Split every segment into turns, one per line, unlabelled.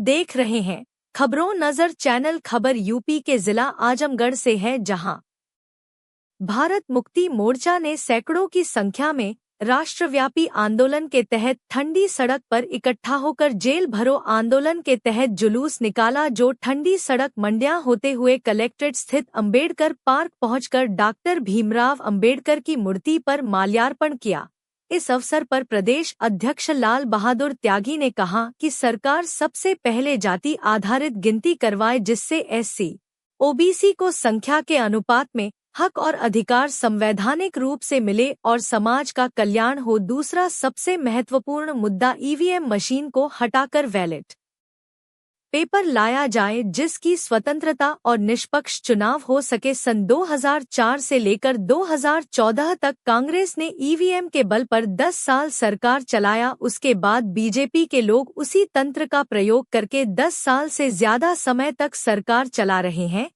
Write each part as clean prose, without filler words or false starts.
देख रहे हैं खबरों नजर चैनल। खबर यूपी के जिला आजमगढ़ से है, जहां भारत मुक्ति मोर्चा ने सैकड़ों की संख्या में राष्ट्रव्यापी आंदोलन के तहत ठंडी सड़क पर इकट्ठा होकर जेल भरो आंदोलन के तहत जुलूस निकाला, जो ठंडी सड़क मंडियां होते हुए कलेक्ट्रेट स्थित अंबेडकर पार्क पहुंचकर डॉक्टर भीमराव अंबेडकर की मूर्ति पर माल्यार्पण किया। इस अवसर पर प्रदेश अध्यक्ष लाल बहादुर त्यागी ने कहा कि सरकार सबसे पहले जाति आधारित गिनती करवाए, जिससे एससी, ओबीसी को संख्या के अनुपात में हक और अधिकार संवैधानिक रूप से मिले और समाज का कल्याण हो। दूसरा सबसे महत्वपूर्ण मुद्दा ईवीएम मशीन को हटाकर बैलेट पेपर लाया जाए, जिसकी स्वतंत्रता और निष्पक्ष चुनाव हो सके। सन 2004 से लेकर 2014 तक कांग्रेस ने ईवीएम के बल पर 10 साल सरकार चलाया। उसके बाद बीजेपी के लोग उसी तंत्र का प्रयोग करके 10 साल से ज्यादा समय तक सरकार चला रहे हैं,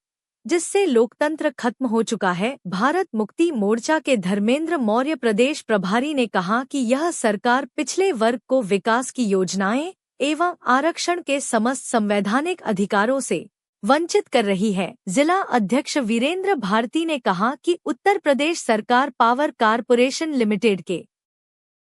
जिससे लोकतंत्र खत्म हो चुका है। भारत मुक्ति मोर्चा के धर्मेंद्र मौर्य प्रदेश प्रभारी ने कहा कि यह सरकार पिछले वर्ग को विकास की योजनाएं एवं आरक्षण के समस्त संवैधानिक अधिकारों से वंचित कर रही है। जिला अध्यक्ष वीरेंद्र भारती ने कहा कि उत्तर प्रदेश सरकार पावर कारपोरेशन लिमिटेड के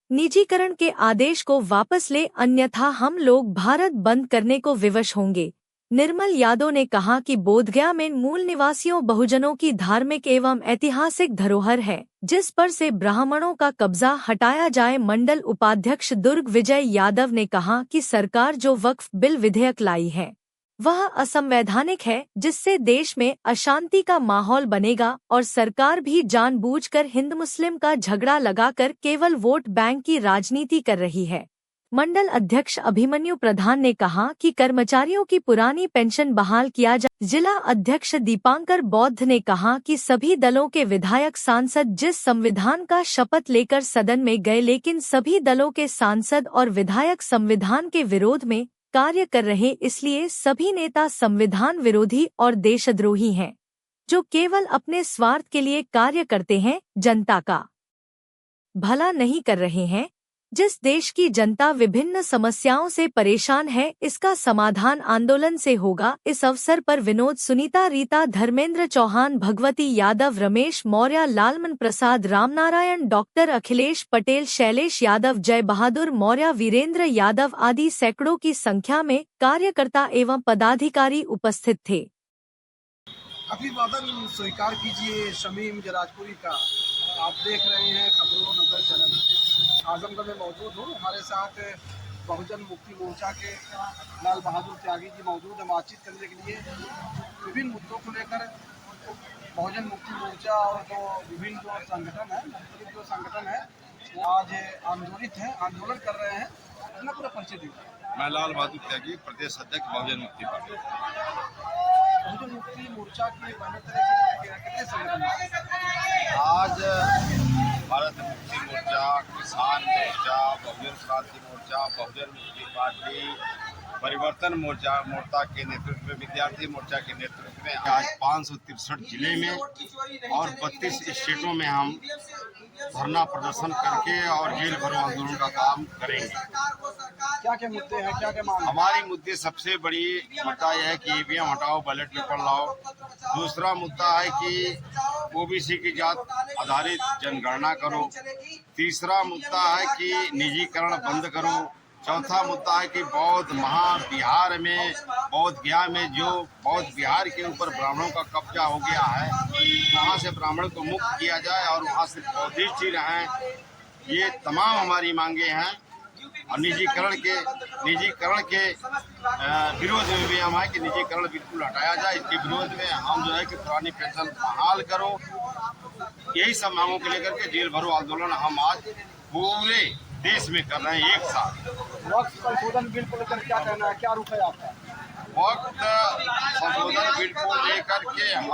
निजीकरण के आदेश को वापस ले, अन्यथा हम लोग भारत बंद करने को विवश होंगे। निर्मल यादव ने कहा कि बोधगया में मूल निवासियों बहुजनों की धार्मिक एवं ऐतिहासिक धरोहर है, जिस पर से ब्राह्मणों का कब्जा हटाया जाए। मंडल उपाध्यक्ष दुर्ग विजय यादव ने कहा कि सरकार जो वक्फ बिल विधेयक लाई है वह असंवैधानिक है, जिससे देश में अशांति का माहौल बनेगा और सरकार भी जानबूझकर हिंद मुस्लिम का झगड़ा लगाकर केवल वोट बैंक की राजनीति कर रही है। मंडल अध्यक्ष अभिमन्यु प्रधान ने कहा कि कर्मचारियों की पुरानी पेंशन बहाल किया जाए। जिला अध्यक्ष दीपांकर बौद्ध ने कहा कि सभी दलों के विधायक सांसद जिस संविधान का शपथ लेकर सदन में गए, लेकिन सभी दलों के सांसद और विधायक संविधान के विरोध में कार्य कर रहे, इसलिए सभी नेता संविधान विरोधी और देशद्रोही हैं, जो केवल अपने स्वार्थ के लिए कार्य करते हैं, जनता का भला नहीं कर रहे हैं। जिस देश की जनता विभिन्न समस्याओं से परेशान है, इसका समाधान आंदोलन से होगा। इस अवसर पर विनोद, सुनीता, रीता, धर्मेंद्र चौहान, भगवती यादव, रमेश मौर्य, लालमन प्रसाद, रामनारायण, डॉक्टर अखिलेश पटेल, शैलेश यादव, जय बहादुर मौर्य, वीरेंद्र यादव आदि सैकड़ों की संख्या में कार्यकर्ता एवं पदाधिकारी उपस्थित थे।
अभिवादन स्वीकार कीजिए शमीम जराजपुरी का। आप देख रहे हैं खबरों नजर चैनल। आजमगढ़ में मौजूद हूँ। हमारे साथ बहुजन मुक्ति मोर्चा के लाल बहादुर त्यागी जी मौजूद हैं बातचीत करने के लिए। विभिन्न मुद्दों को लेकर बहुजन मुक्ति मोर्चा और जो विभिन्न जो संगठन है, मुख्तलिफ जो संगठन है, वो आज आंदोलित हैं, आंदोलन कर रहे हैं। अपना पूरा परिचय दीजिए।
मैं लाल बहादुर त्यागी, प्रदेश अध्यक्ष बहुजन मुक्ति पार्टी।
बहुजन मुक्ति मोर्चा की पहले तरह कितने संगठन
आज भारत मुक्ति मोर्चा, किसान मोर्चा, बहुजन क्रांति मोर्चा, बहुजन मुक्ति पार्टी, परिवर्तन मोर्चा के नेतृत्व में, विद्यार्थी मोर्चा के नेतृत्व में आज 563 जिले में और 32 स्टेटों में हम धरना प्रदर्शन करके और जेल भरो आंदोलन का काम करेंगे।
क्या क्या मुद्दे हैं, क्या क्या मांग?
हमारी मुद्दे सबसे बड़ी मुद्दा यह है कि ईवीएम हटाओ, बैलेट पेपर लाओ। दूसरा मुद्दा है कि ओबीसी की जात आधारित जनगणना करो। तीसरा मुद्दा है कि निजीकरण बंद करो। चौथा मुद्दा है कि बौद्ध बिहार में, बौद्ध गया में जो बौद्ध बिहार के ऊपर ब्राह्मणों का कब्जा हो गया है, वहाँ से ब्राह्मणों को मुक्त किया जाए और वहाँ से बौद्धिस्ट ही रहें। ये तमाम हमारी मांगे हैं। और निजीकरण के विरोध में भी हम है कि निजीकरण बिल्कुल हटाया जाए। इसके विरोध में हम जो है कि पुरानी पेंशन बहाल करो। यही सब मांगों को लेकर के जेल भरो आंदोलन हम आज पूरे देश में कर रहे हैं एक साथ।
वक्त संशोधन बिल को लेकर क्या कहना है, क्या रुख है आपका?
वक्त संशोधन बिल को लेकर के हम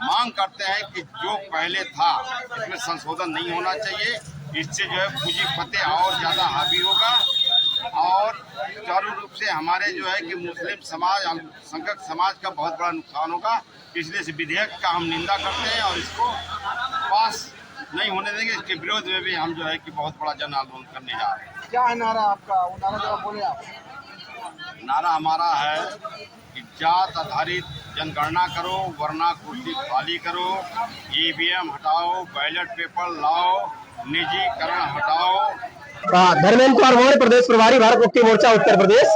मांग करते हैं कि जो पहले था इसमें संशोधन नहीं होना चाहिए। इससे जो है पूंजीपति और ज्यादा हावी होगा और चारू रूप से हमारे जो है कि मुस्लिम समाज, अल्पसंख्यक समाज का बहुत बड़ा नुकसान होगा। इसलिए इस विधेयक का हम निंदा करते हैं और इसको पास नहीं होने देंगे। इसके विरोध में भी हम जो है कि बहुत बड़ा जन आंदोलन करने जा रहे हैं।
क्या है नारा आपका? वो नारा जरा बोले आप।
नारा हमारा है कि जात आधारित जनगणना करो वरना कुर्सी खाली करो, ईवीएम हटाओ, बैलेट पेपर लाओ, निजीकरण हटाओ।
धर्मेंद्र कुमार मौर्य, प्रदेश प्रभारी, भारत मुक्ति मोर्चा उत्तर प्रदेश।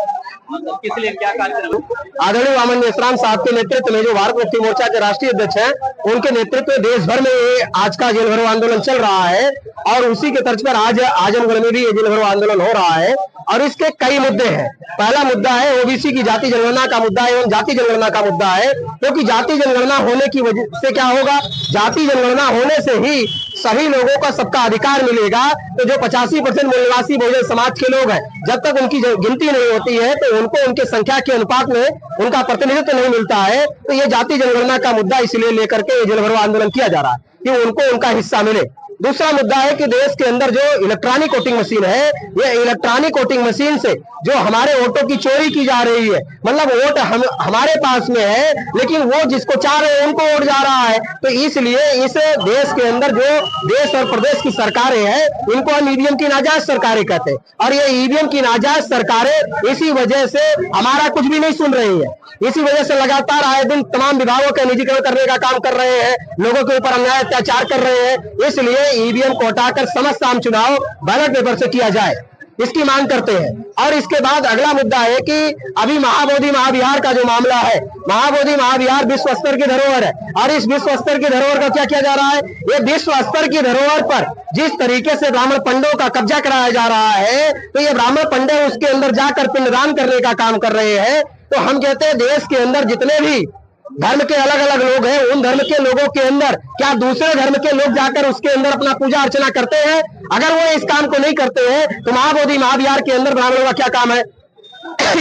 किस लिए क्या कार्यक्रम?
आदरणीय वामन मेश्राम साहब के नेतृत्व में जो भारत मुक्ति मोर्चा के राष्ट्रीय अध्यक्ष हैं, उनके नेतृत्व में देश भर में ये आज का जेल भरो आंदोलन चल रहा है और उसी के तर्ज पर आज आजमगढ़ में भी ये जेल भरो आंदोलन हो रहा है और इसके कई मुद्दे हैं। पहला मुद्दा है ओबीसी की जाति जनगणना का मुद्दा है एवं जाति जनगणना का मुद्दा है, क्योंकि जाति जनगणना होने की वजह से क्या होगा, जाति जनगणना होने से ही सभी लोगों का सबका अधिकार मिलेगा। तो जो 85% मूलवासी बहुजन समाज के लोग हैं, जब तक उनकी गिनती नहीं होती है तो उनको उनके संख्या के अनुपात में उनका प्रतिनिधित्व नहीं मिलता है। तो ये जाति जनगणना का मुद्दा इसलिए लेकर के जेल भरो आंदोलन किया जा रहा है कि उनको उनका हिस्सा मिले। दूसरा मुद्दा है कि देश के अंदर जो इलेक्ट्रॉनिक वोटिंग मशीन है, ये इलेक्ट्रॉनिक वोटिंग मशीन से जो हमारे वोटों की चोरी की जा रही है, मतलब वोट हमारे पास में है लेकिन वो जिसको चाह रहे हैं उनको वोट जा रहा है। तो इसलिए इस देश के अंदर जो देश और प्रदेश की सरकारें हैं, इनको हम ईवीएम की नाजायज सरकारें कहते हैं और ये ईवीएम की नाजायज सरकारें इसी वजह से हमारा कुछ भी नहीं सुन रही है। इसी वजह से लगातार आए दिन तमाम विभागों का निजीकरण करने का काम कर रहे हैं, लोगों के ऊपर अन्याय अत्याचार कर रहे हैं। इसलिए ईवीएम को हटाकर समस्त आम चुनाव बैलेट पेपर से किया जाए, इसकी मांग करते हैं। और इसके बाद अगला मुद्दा है कि अभी महाबोधि महाविहार का जो मामला है, महाबोधि महाविहार विश्व स्तर की धरोहर है और इस विश्व स्तर की धरोहर का क्या किया जा रहा है, ये विश्व स्तर की धरोहर पर जिस तरीके से ब्राह्मण पंडों का कब्जा कराया जा रहा है, तो ये ब्राह्मण पंडे उसके अंदर जाकर पिंडदान करने का काम कर रहे हैं। तो हम कहते हैं देश के अंदर जितने भी धर्म के अलग अलग लोग हैं, उन धर्म के लोगों के अंदर क्या दूसरे धर्म के लोग जाकर उसके अंदर अपना पूजा अर्चना करते हैं? अगर वो इस काम को नहीं करते हैं तो महाबोधि महाविहार के अंदर ब्राह्मणों का क्या काम है?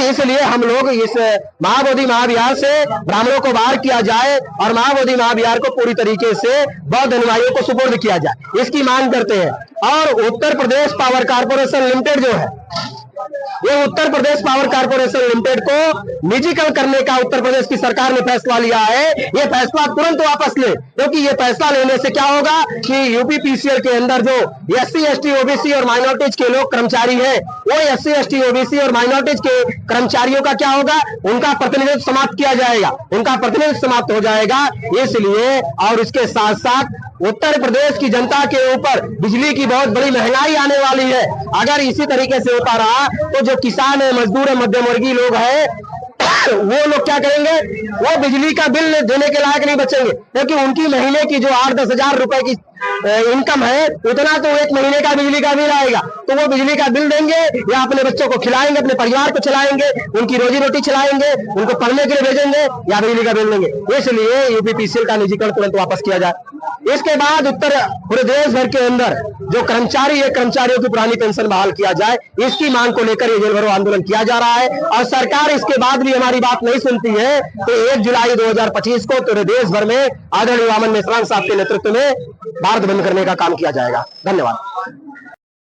इसलिए हम लोग इस महाबोधि महाविहार से ब्राह्मणों को बाहर किया जाए और महाबोधि महाविहार को पूरी तरीके से बौद्ध अनुयायियों को सुपुर्द किया जाए, इसकी मांग करते हैं। और Uttar Pradesh power corporation limited जो है, ये Uttar Pradesh power corporation limited को निजीकरण करने का उत्तर प्रदेश की सरकार ने फैसला लिया है। ये फैसला तुरंत वापस ले, क्योंकि ये फैसला लेने से क्या होगा कि यूपीपीसीएल के अंदर जो एससी एसटी ओबीसी और माइनॉरिटीज के लोग कर्मचारी हैं, वो एससी एसटी ओबीसी और माइनॉरिटीज के कर्मचारियों का क्या होगा, उनका प्रतिनिधित्व समाप्त किया जाएगा, उनका प्रतिनिधित्व समाप्त हो जाएगा। इसलिए और इसके साथ साथ उत्तर प्रदेश की जनता के ऊपर बिजली की बहुत बड़ी महंगाई आने वाली है। अगर इसी तरीके से होता रहा तो जो किसान है, मजदूर है, मध्यम वर्गीय लोग हैं, वो लोग क्या करेंगे, वो बिजली का बिल देने के लायक नहीं बचेंगे, क्योंकि उनकी महीने की जो 8-10 हजार रुपए की इनकम है, उतना तो एक महीने का बिजली का बिल आएगा। तो वो बिजली का बिल देंगे या अपने बच्चों को खिलाएंगे, अपने परिवार को चलाएंगे, उनकी रोजी रोटी चलाएंगे, उनको पढ़ने के लिए भेजेंगे या बिजली का बिल देंगे। इसलिए यूपीपीसीएल का निजीकरण तुरंत वापस किया जाए। इसके बाद पूरे देश भर के अंदर जो कर्मचारी है, कर्मचारियों की पुरानी पेंशन बहाल किया जाए, इसकी मांग को लेकर ये जेल भरो आंदोलन किया जा रहा है। और सरकार इसके बाद भी हमारी बात नहीं सुनती है तो 1 जुलाई 2025 को पूरे देश भर में आदरणीय वामन मेश्राम साहब के नेतृत्व में भारत बंद करने का काम किया जाएगा। धन्यवाद।